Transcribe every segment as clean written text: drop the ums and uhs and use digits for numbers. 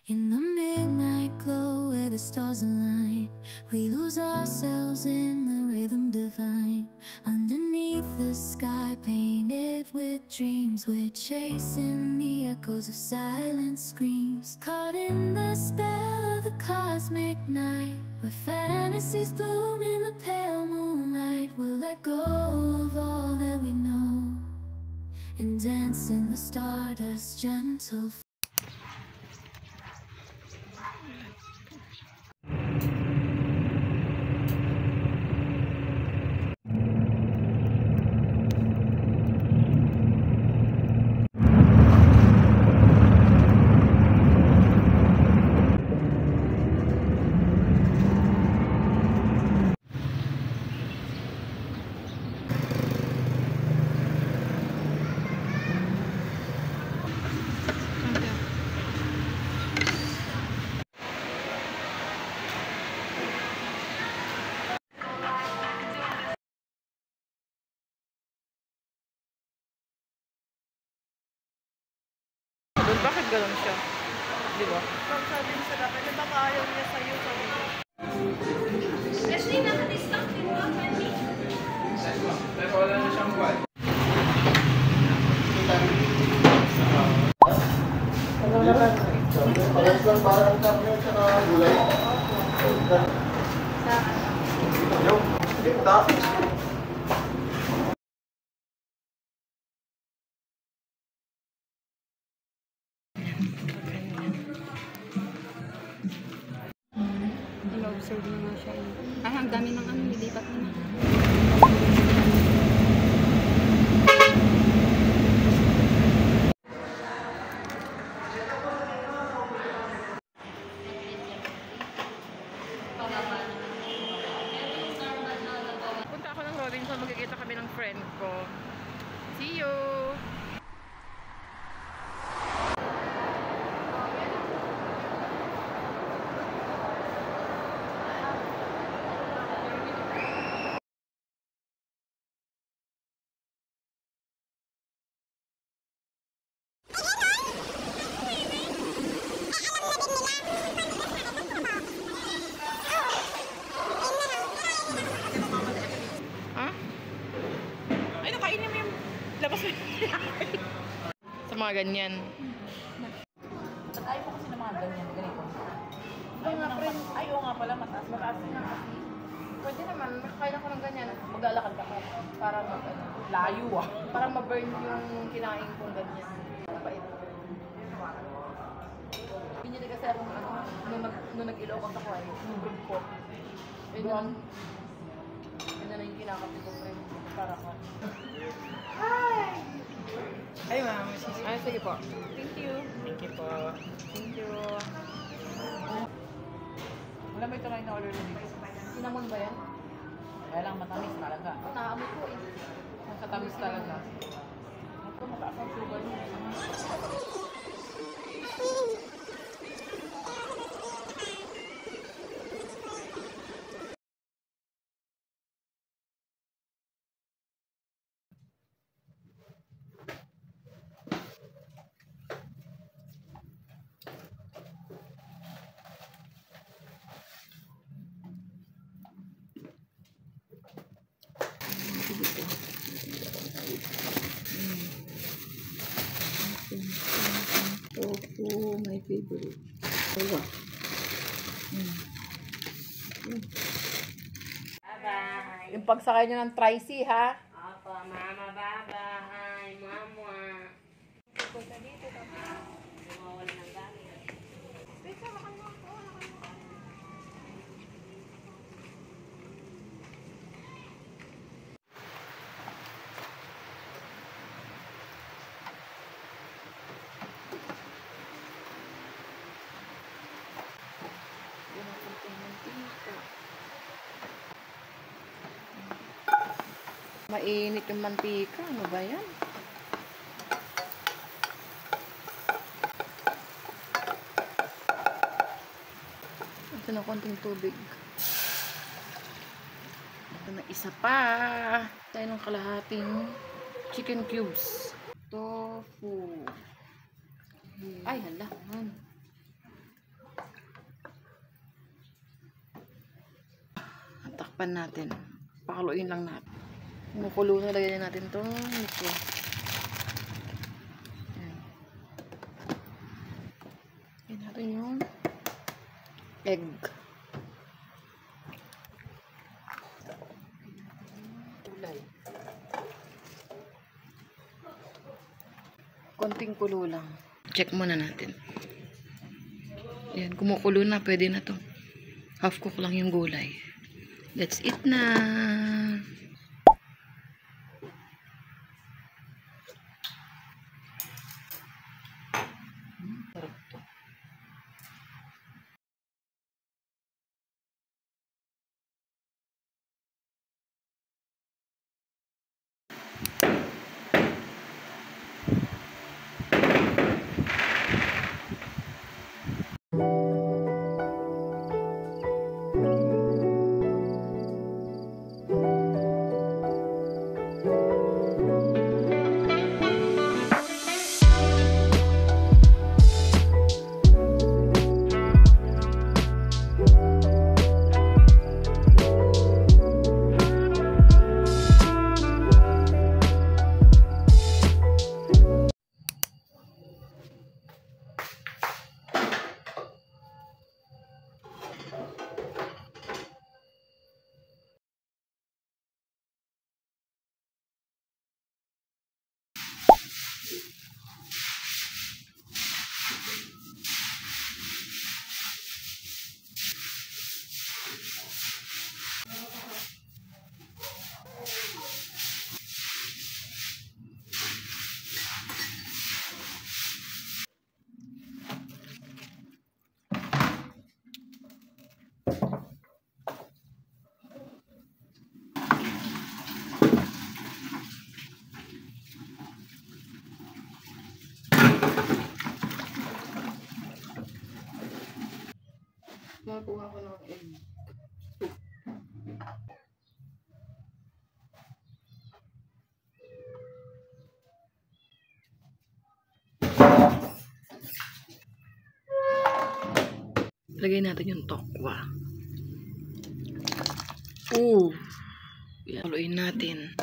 In the midnight glow where the stars align, we lose ourselves in the rhythm divine. Underneath the sky painted with dreams, we're chasing the echoes of silent screams. Caught in the spell of the cosmic night, where fantasies bloom in the pale moonlight. We'll let go of all that we know and dance in the stardust gentle. Bakit gano'n siya? Di ba? Sabi niya sa dapat, di ba ayaw niya sa'yo? Leslie, naka-discount din mo, Wendy? Pero wala na siyang buwan. Palas lang parang karne at saka gulay. Yung, kita. Ina-observe mo nga siya. Ay, ang dami ng ano, nilipat mo na. Punta ako ng Robinson, magkikita kami ng friend ko. See you! Ay, nakainin mo yung labas mo. Sa mga ganyan. At ayaw ko kasi ng mga ganyan, ganito. Ay nga, friend. Ayaw nga pala, mataas na kasi. Pwede naman, kaya ko ng ganyan. Maglalakad ka para mag, ano, Layo ah. para ma-burn yung kinain kong ganyan. Napait. Pinili kasi ako ano, nung nag-Ilocos ako ay nubog ko. Yun na yung kinakapi ko, friend. Para ka. Ay, ma'am. Ay, sige po. Thank you. Thank you po. Thank you. Wala may tuloy na order dito. Cinnamon ba yan? Kaya lang matamis talaga. Naamoy ko eh. Matamis talaga. Ito, mataas ang sugar mo. Tofu, my favorite. Diba? Bye-bye. Yung pagsakay nyo ng tricy, ha? Opo, mama, bye-bye. Mama. Punta dito, tapos wala ng gamit. Pizza, makan mo ako. Mainit yung mantika. Ano ba yan? Ito na konting tubig. Ito na isa pa. Tayo ng kalahating chicken cubes. Tofu. Ay, hala. pan natin. Pakuluin lang natin. Kumukulo na, lagyan natin to. Okay. Lagyan natin yung egg. Kulay. Konting kulo lang. Check muna natin. Ayan, kumukulo na. Pwede na to. Half cook lang yung gulay. Let's eat na. Sarap to. Makuha ko ng egg. Lagay natin yung tokwa. Haluin natin.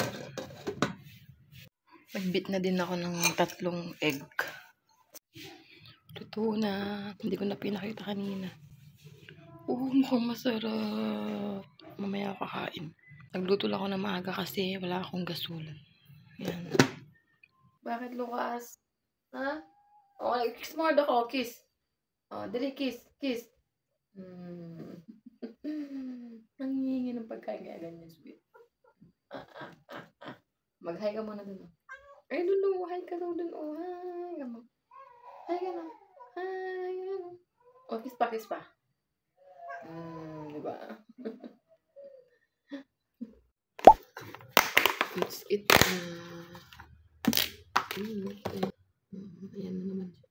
Nagbit na din ako ng 3 egg. Luto na. Hindi ko na pinakita kanina. Mukhang masarap. Mamaya ako kakain. Nagluto lang ako na maaga kasi wala akong gasulan. Yan. Bakit, Lucas? Ha? Oh, kiss mo ako. Kiss. Oh, dali, kiss. Kiss. Nangihingi ng pagkain kaya ganyan, sweet. Mag-hi ka muna dun. Ay, dun. Hi ka daw dun. Oh, hi ka mo. Hi ka na. Hi ka na. Oh, kiss pa, kiss pa. Diba? Let's eat. Ayan na naman siya.